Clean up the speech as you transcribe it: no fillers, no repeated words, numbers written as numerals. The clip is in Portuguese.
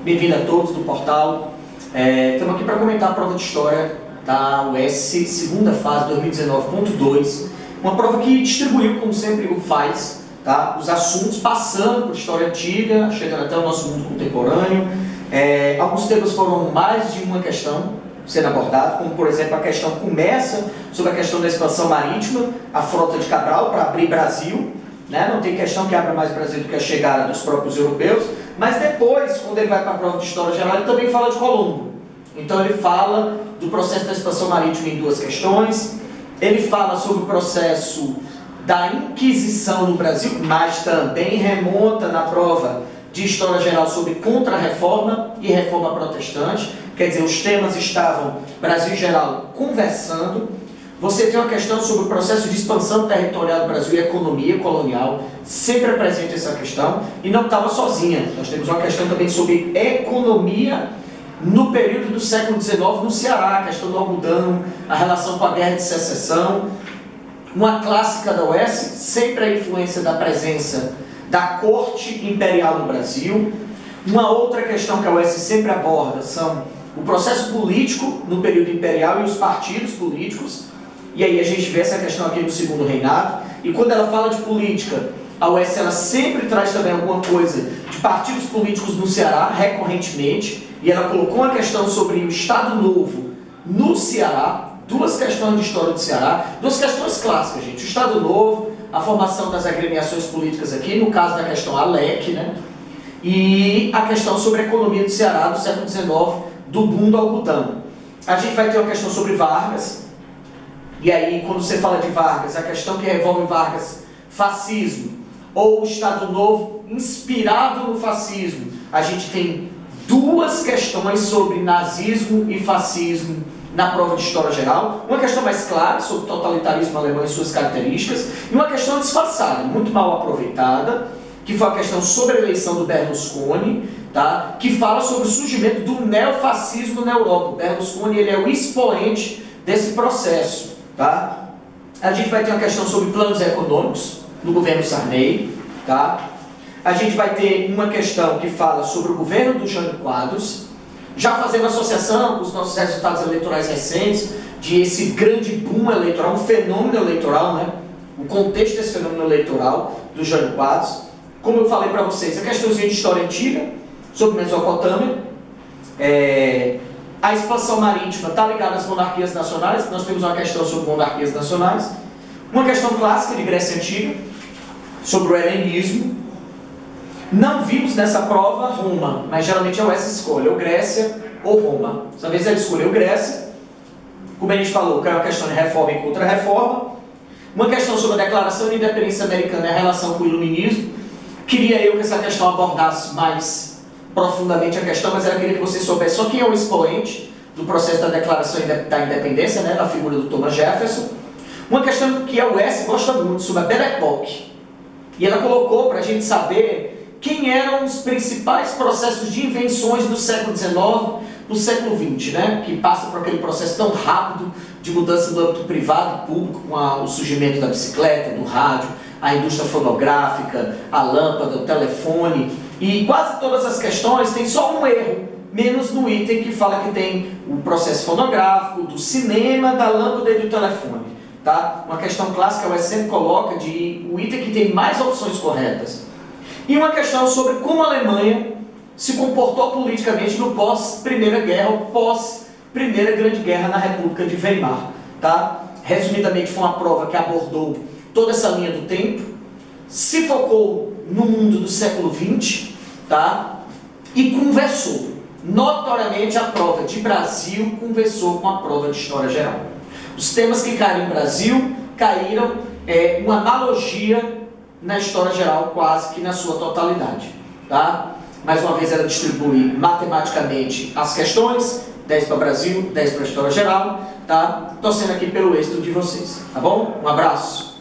Bem-vindo a todos do portal. Estamos aqui para comentar a prova de História da UES, segunda fase, 2019.2. Uma prova que distribuiu, como sempre o faz, tá? Os assuntos, passando por História Antiga, chegando até o nosso mundo contemporâneo. Alguns temas foram mais de uma questão sendo abordada, como por exemplo a questão começa sobre a questão da expansão marítima, a frota de Cabral para abrir Brasil. Não tem questão que abra mais Brasil do que a chegada dos próprios europeus, mas depois, quando ele vai para a prova de História Geral, ele também fala de Colombo. Então ele fala do processo da expansão marítima em duas questões, ele fala sobre o processo da Inquisição no Brasil, mas também remonta na prova de História Geral sobre Contra-Reforma e Reforma Protestante, quer dizer, os temas estavam, Brasil em geral, conversando. Você tem uma questão sobre o processo de expansão territorial do Brasil e economia colonial, sempre presente essa questão, e não estava sozinha. Nós temos uma questão também sobre economia no período do século XIX no Ceará, a questão do algodão, a relação com a Guerra de Secessão. Uma clássica da UES, sempre a influência da presença da corte imperial no Brasil. Uma outra questão que a UES sempre aborda são o processo político no período imperial e os partidos políticos. E aí a gente vê essa questão aqui no Segundo Reinado. E quando ela fala de política, a UES ela sempre traz também alguma coisa de partidos políticos no Ceará, recorrentemente. E ela colocou uma questão sobre o Estado Novo no Ceará, duas questões de história do Ceará, duas questões clássicas, gente. O Estado Novo, a formação das agremiações políticas aqui, no caso da questão ALEC, e a questão sobre a economia do Ceará do século XIX, do boom do algodão. A gente vai ter uma questão sobre Vargas. E aí, quando você fala de Vargas, a questão que revolve Vargas, fascismo, ou o Estado Novo inspirado no fascismo. A gente tem duas questões sobre nazismo e fascismo na prova de História Geral. Uma questão mais clara, sobre o totalitarismo alemão e suas características, e uma questão disfarçada, muito mal aproveitada, que foi a questão sobre a eleição do Berlusconi, tá? Que fala sobre o surgimento do neofascismo na Europa. O Berlusconi ele é o expoente desse processo. Tá? A gente vai ter uma questão sobre planos econômicos no governo Sarney. Tá? A gente vai ter uma questão que fala sobre o governo do Jânio Quadros, já fazendo associação com os nossos resultados eleitorais recentes, de esse grande boom eleitoral, um fenômeno eleitoral, o contexto desse fenômeno eleitoral do Jânio Quadros. Como eu falei para vocês, a questãozinha de história antiga, sobre Mesopotâmia, a expansão marítima está ligada às monarquias nacionais. Nós temos uma questão sobre monarquias nacionais. Uma questão clássica de Grécia Antiga, sobre o helenismo. Não vimos nessa prova Roma, mas geralmente é essa escolha, ou Grécia ou Roma. Dessa vez ele escolheu Grécia. Como a gente falou, que é uma questão de reforma e contra-reforma. Uma questão sobre a Declaração de Independência Americana e a relação com o Iluminismo. Queria eu que essa questão abordasse mais profundamente a questão, mas eu queria que você soubesse só quem é o expoente do processo da Declaração da Independência, na figura do Thomas Jefferson. Uma questão que a UES gosta muito, sobre a Belle Époque. E ela colocou para a gente saber quem eram os principais processos de invenções do século XIX para o século XX, que passa por aquele processo tão rápido de mudança do âmbito privado e público, com o surgimento da bicicleta, do rádio, a indústria fonográfica, a lâmpada, o telefone. E quase todas as questões têm só um erro, menos no item que fala que tem o processo fonográfico, do cinema, da lâmpada e do telefone. Tá? Uma questão clássica, ela sempre coloca de o item que tem mais opções corretas. E uma questão sobre como a Alemanha se comportou politicamente no pós-Primeira Guerra, ou pós-Primeira Grande Guerra na República de Weimar. Tá? Resumidamente, foi uma prova que abordou toda essa linha do tempo, se focou no mundo do século XX, tá? E conversou. Notoriamente, a prova de Brasil conversou com a prova de História Geral. Os temas que caíram em Brasil caíram uma analogia na História Geral, quase que na sua totalidade. Tá? Mais uma vez, ela distribui matematicamente as questões, 10 para Brasil, 10 para História Geral. Tá? Torcendo aqui pelo êxito de vocês. Tá bom? Um abraço.